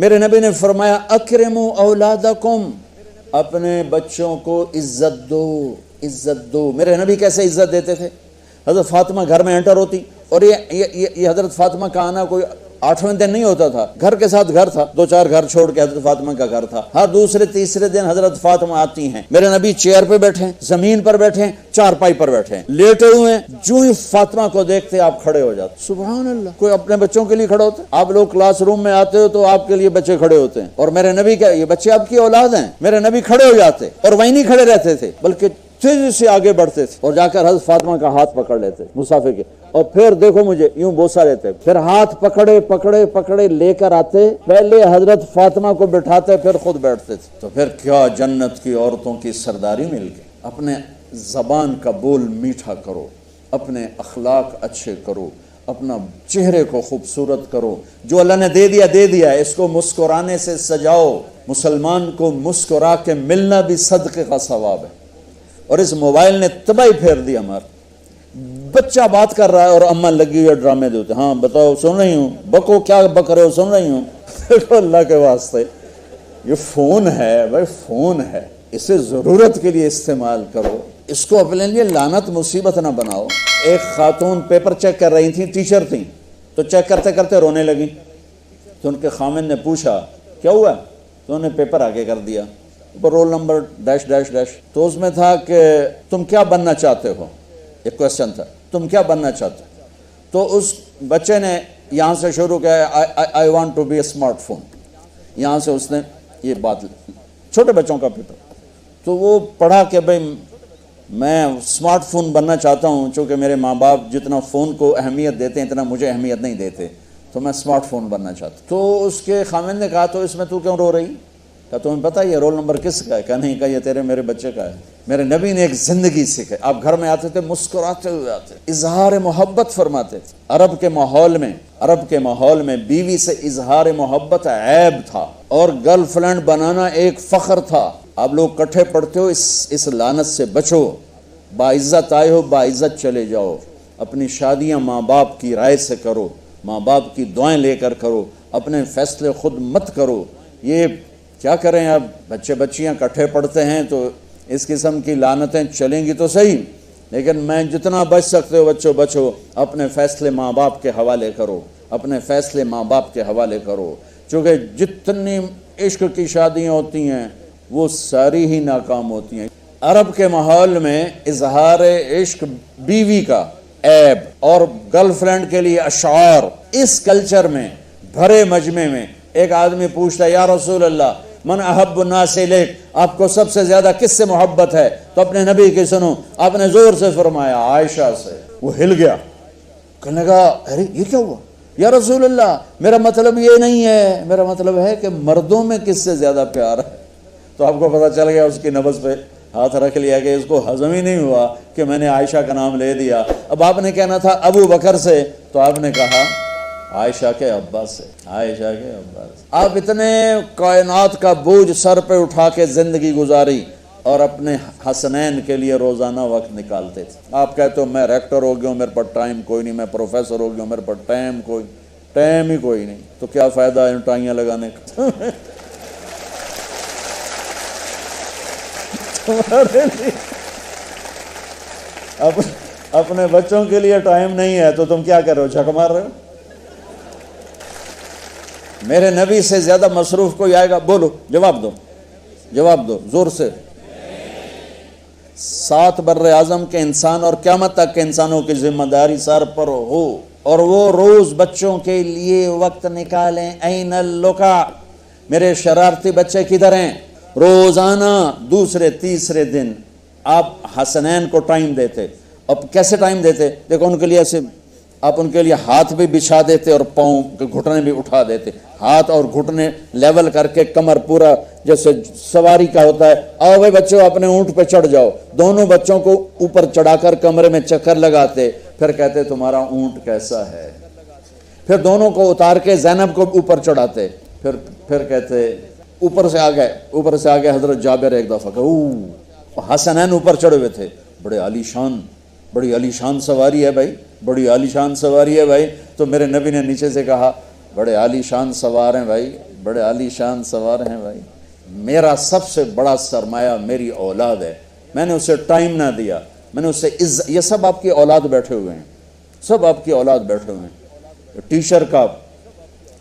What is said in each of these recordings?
میرے نبی نے فرمایا اکرموا اولادکم، اپنے بچوں کو عزت دو، عزت دو۔ میرے نبی کیسے عزت دیتے تھے؟ حضرت فاطمہ گھر میں انٹر ہوتی، اور یہ حضرت فاطمہ کا آنا کوئی 8ویں دن نہیں ہوتا تھا، گھر کے ساتھ گھر تھا، 2-4 گھر چھوڑ کے حضرت فاطمہ کا گھر تھا، ہر دوسرے تیسرے دن حضرت فاطمہ آتی ہیں، میرے نبی چیئر پہ بیٹھے ہیں، زمین پر بیٹھے ہیں، چارپائی پر بیٹھے ہیں، لیٹے ہوئے ہیں، جو ہی فاطمہ کو دیکھتے آپ کھڑے ہو جاتے۔ سبحان اللہ، کوئی اپنے بچوں کے لیے کھڑا ہوتا ہے؟ آپ لوگ کلاس روم میں آتے ہو تو آپ کے لیے بچے کھڑے ہوتے ہیں، اور میرے نبی کیا یہ بچے آپ کی اولاد ہیں؟ میرے نبی کھڑے ہو جاتے، اور وہیں نہیں کھڑے رہتے تھے بلکہ تیزی سے آگے بڑھتے تھے اور جا کر حضرت فاطمہ کا ہاتھ پکڑ لیتے مسافر کے، اور پھر دیکھو مجھے یوں بوسہ لیتے، پھر ہاتھ پکڑے لے کر آتے، پہلے حضرت فاطمہ کو بٹھاتے پھر خود بیٹھتے تھے۔ تو پھر کیا جنت کی عورتوں کی سرداری مل گئی۔ اپنے زبان کا بول میٹھا کرو، اپنے اخلاق اچھے کرو، اپنا چہرے کو خوبصورت کرو، جو اللہ نے دے دیا اس کو مسکرانے سے سجاؤ۔ مسلمان کو مسکرا کے ملنا بھی صدقے کا ثواب ہے، اور اس موبائل نے تباہی پھیر دی ہمارا۔ بچہ بات کر رہا ہے اور اماں لگی ہوئی ڈرامے دیتے، ہاں بتاؤ سن رہی ہوں، بکو کیا بک رہے ہو، سن رہی ہوں۔ دیکھو اللہ کے واسطے یہ فون ہے بھائی، فون ہے، اسے ضرورت کے لیے استعمال کرو، اس کو اپنے لیے لعنت مصیبت نہ بناؤ۔ ایک خاتون پیپر چیک کر رہی تھیں، ٹیچر تھیں، تو چیک کرتے کرتے رونے لگیں، تو ان کے خامن نے پوچھا کیا ہوا؟ تو انہوں نے پیپر آگے کر دیا، roll number dash dash dash, تو اس میں تھا کہ تم کیا بننا چاہتے ہو، ایک کویسچن تھا، تم کیا بننا چاہتے ہو؟ تو اس بچے نے یہاں سے شروع کیا، I want to be a smartphone, یہاں سے اس نے یہ بات، چھوٹے بچوں کا پیپر، تو وہ پڑھا کہ بھئی میں اسمارٹ فون بننا چاہتا ہوں، چونکہ میرے ماں باپ جتنا فون کو اہمیت دیتے ہیں اتنا مجھے اہمیت نہیں دیتے، تو میں اسمارٹ فون بننا چاہتا ہوں۔ تو اس کے خامن نے کہا تو اس میں تو کیوں رو رہی؟ کہا تمہیں پتہ یہ رول نمبر کس کا ہے؟ کہا نہیں، کہا یہ تیرے میرے بچے کا ہے۔ میرے نبی نے ایک زندگی سکھائی، آپ گھر میں آتے تھے مسکراتے ہوئے آتے، اظہار محبت فرماتے تھے۔ عرب کے ماحول میں بیوی سے اظہار محبت عیب تھا، اور گرل فرینڈ بنانا ایک فخر تھا۔ آپ لوگ کٹھے پڑھتے ہو، اس لعنت سے بچو، باعزت آئے ہو باعزت چلے جاؤ، اپنی شادیاں ماں باپ کی رائے سے کرو، ماں باپ کی دعائیں لے کر کرو، اپنے فیصلے خود مت کرو۔ یہ کیا کریں، اب بچے بچیاں کٹھے پڑھتے ہیں تو اس قسم کی لعنتیں چلیں گی تو صحیح، لیکن میں جتنا بچ سکتے ہو بچو، اپنے فیصلے ماں باپ کے حوالے کرو، اپنے فیصلے ماں باپ کے حوالے کرو، چونکہ جتنی عشق کی شادیاں ہوتی ہیں وہ ساری ہی ناکام ہوتی ہیں۔ عرب کے ماحول میں اظہار عشق بیوی کا عیب اور گرل فرینڈ کے لیے اشعار، اس کلچر میں بھرے مجمع میں ایک آدمی پوچھتا ہے یا رسول اللہ من احب الناس الیک، آپ کو سب سے زیادہ کس سے محبت ہے؟ تو اپنے نبی کی سنو، آپ نے زور سے فرمایا عائشہ سے۔ وہ ہل گیا، کہنے لگا ارے یہ کیا ہوا یا رسول اللہ، میرا مطلب یہ نہیں ہے، میرا مطلب ہے کہ مردوں میں کس سے زیادہ پیار ہے۔ تو آپ کو پتہ چل گیا، اس کی نبض پہ ہاتھ رکھ لیا کہ اس کو ہضم ہی نہیں ہوا کہ میں نے عائشہ کا نام لے دیا۔ اب آپ نے کہنا تھا ابو بکر سے، تو آپ نے کہا عائشہ کے ابا سے، عائشہ کے ابا سے۔ آپ اتنے کائنات کا بوجھ سر پہ اٹھا کے زندگی گزاری اور اپنے حسنین کے لیے روزانہ وقت نکالتے تھے۔ آپ کہتے ہو میں ریکٹر ہو گیا ہوں، میرے پاس ٹائم کوئی نہیں، میں پروفیسر ہو گیا ہوں، میرے پاس ٹائم ہی کوئی نہیں، تو کیا فائدہ ان ٹائیاں لگانے کا؟ اپنے بچوں کے لیے ٹائم نہیں ہے تو تم کیا کر رہے ہو، جھک مار رہے ہو؟ میرے نبی سے زیادہ مصروف کوئی آئے گا؟ بولو، جواب دو زور سے۔ 7 بر اعظم کے انسان اور قیامت تک کے انسانوں کی ذمہ داری سر پر ہو، اور وہ روز بچوں کے لیے وقت نکالیں۔ این اللقا، میرے شرارتی بچے کدھر ہیں؟ روزانہ دوسرے تیسرے دن آپ حسنین کو ٹائم دیتے۔ اب کیسے ٹائم دیتے؟ دیکھو ان کے لیے ایسے آپ ان کے لیے ہاتھ بھی بچھا دیتے اور پاؤں کے گھٹنے بھی اٹھا دیتے، ہاتھ اور گھٹنے لیول کر کے، کمر پورا جیسے سواری کا ہوتا ہے۔ آؤ بھائی بچوں اپنے اونٹ پہ چڑھ جاؤ، دونوں بچوں کو اوپر چڑھا کر کمرے میں چکر لگاتے، پھر کہتے تمہارا اونٹ کیسا ہے، پھر دونوں کو اتار کے زینب کو اوپر چڑھاتے، پھر کہتے اوپر سے آ گئے حضرت جابر ایک دفعہ کہ حسنین اوپر چڑھے ہوئے تھے، بڑی عالی شان سواری ہے بھائی، بڑی عالی شان سواری ہے بھائی۔ تو میرے نبی نے نیچے سے کہا بڑے عالی شان سوار ہیں بھائی، بڑے عالی شان سوار ہیں بھائی. میرا سب سے بڑا سرمایہ میری اولاد ہے. میں نے اسے ٹائم نہ دیا, میں نے اسے یہ سب آپ کی اولاد بیٹھے ہوئے ہیں, سب آپ کی اولاد بیٹھے ہوئے ہیں. ٹیچر کا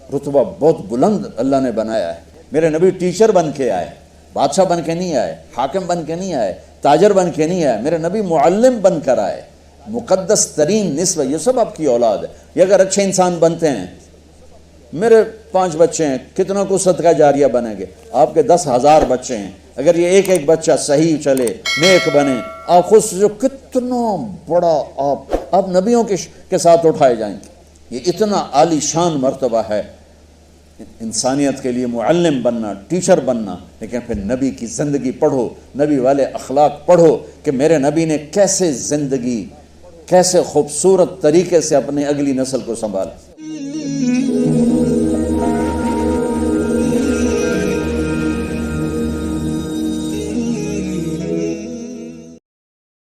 رتبہ بہت بلند اللہ نے بنایا ہے. میرے نبی ٹیچر بن کے آئے, بادشاہ بن کے نہیں آئے, حاکم بن کے نہیں آئے, تاجر بن کے نہیں آئے. میرے نبی معلم بن کر آئے. مقدس ترین نسبہ, یہ سب آپ کی اولاد ہے. یہ اگر اچھے انسان بنتے ہیں, میرے 5 بچے ہیں, کتنا کو صدقہ جاریہ بنیں گے. آپ کے 10,000 بچے ہیں, اگر یہ ایک ایک بچہ صحیح چلے, نیک بنے, آپ خود سے جو کتنا بڑا آپ نبیوں کے ساتھ اٹھائے جائیں گے. یہ اتنا عالی شان مرتبہ ہے انسانیت کے لیے, معلم بننا, ٹیچر بننا. لیکن پھر نبی کی زندگی پڑھو, نبی والے اخلاق پڑھو کہ میرے نبی نے کیسے زندگی, کیسے خوبصورت طریقے سے اپنی اگلی نسل کو سنبھالا.